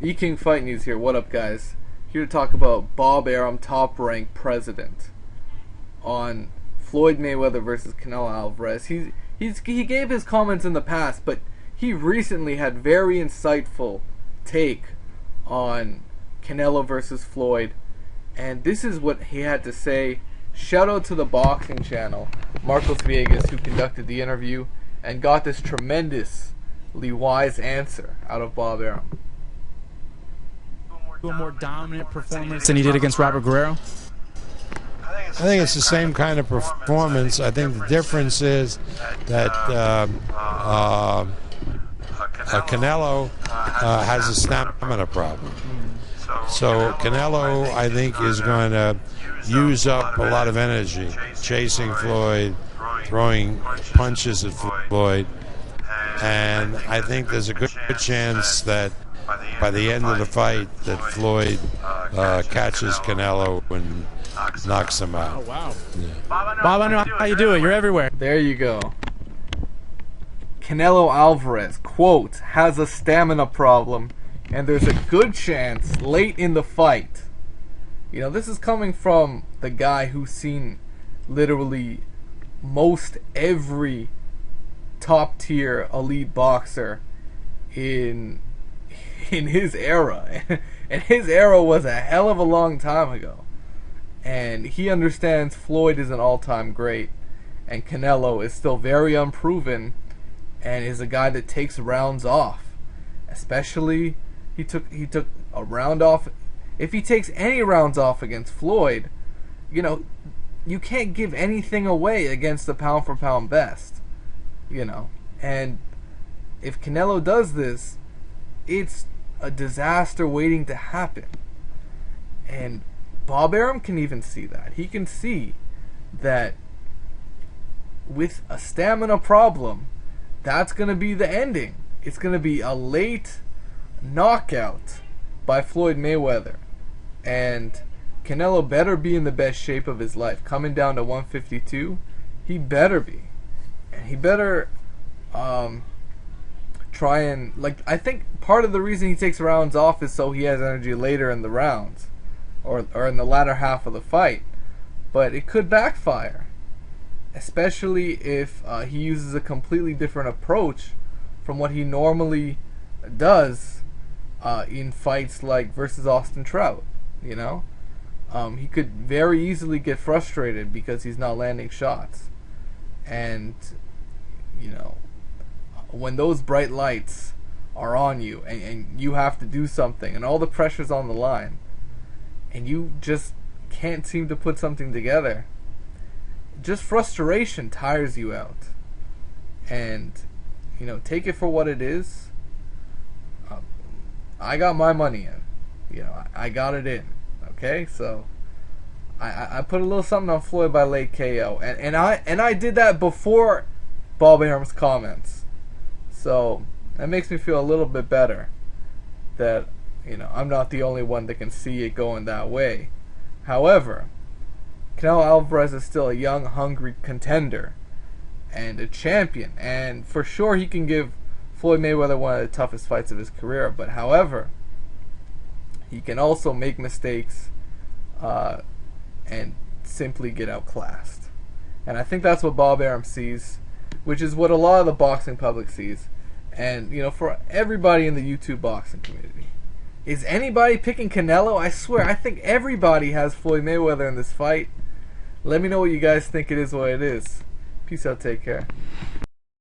E-King Fight News here. What up, guys? Here to talk about BoB Arum, top-ranked president, on Floyd Mayweather versus Canelo Alvarez. He gave his comments in the past, but he recently had very insightful take on Canelo versus Floyd, and this is what he had to say. Shout out to the boxing channel, Marcos Viegas, who conducted the interview and got this tremendously wise answer out of BoB Arum. A more dominant performance than he did against Robert Guerrero? I think it's the same kind of performance. I think the difference is that Canelo has a stamina problem. So Canelo, I think, is going to use up a lot of energy chasing Floyd, throwing punches at Floyd, and I think there's a good chance that by the end of the fight that Floyd catches Canelo and knocks him out. Oh, wow. Yeah. Bob, I know how you do it. You're everywhere. There you go. Canelo Alvarez, quote, has a stamina problem, and there's a good chance late in the fight. You know, this is coming from the guy who's seen literally most every top-tier elite boxer in his era. And his era was a hell of a long time ago. And he understands Floyd is an all-time great, and Canelo is still very unproven and is a guy that takes rounds off. Especially he took a round off. If he takes any rounds off against Floyd, you know, you can't give anything away against the pound for pound best. You know, and if Canelo does this, it's a disaster waiting to happen. And BoB Arum can even see that. He can see that with a stamina problem, that's going to be the ending. It's going to be a late knockout by Floyd Mayweather. And Canelo better be in the best shape of his life. Coming down to 152, he better be. And he better try and, like, I think part of the reason he takes rounds off is so he has energy later in the rounds, or in the latter half of the fight. But it could backfire, especially if he uses a completely different approach from what he normally does in fights like versus Austin Trout. You know, he could very easily get frustrated because he's not landing shots, and you know, when those bright lights are on you and you have to do something and all the pressure's on the line and you just can't seem to put something together, just frustration tires you out. And you know, take it for what it is. I got my money in. You know, I got it in. Okay, so I put a little something on Floyd by late KO, and I did that before BoB Arum's comments. So that makes me feel a little bit better that, you know, I'm not the only one that can see it going that way. However, Canelo Alvarez is still a young, hungry contender and a champion, and for sure he can give Floyd Mayweather one of the toughest fights of his career. But however, he can also make mistakes and simply get outclassed. And I think that's what BoB Arum sees, which is what a lot of the boxing public sees. And, you know, for everybody in the YouTube boxing community, is anybody picking Canelo? I swear, I think everybody has Floyd Mayweather in this fight. Let me know what you guys think it is, what it is. Peace out, take care.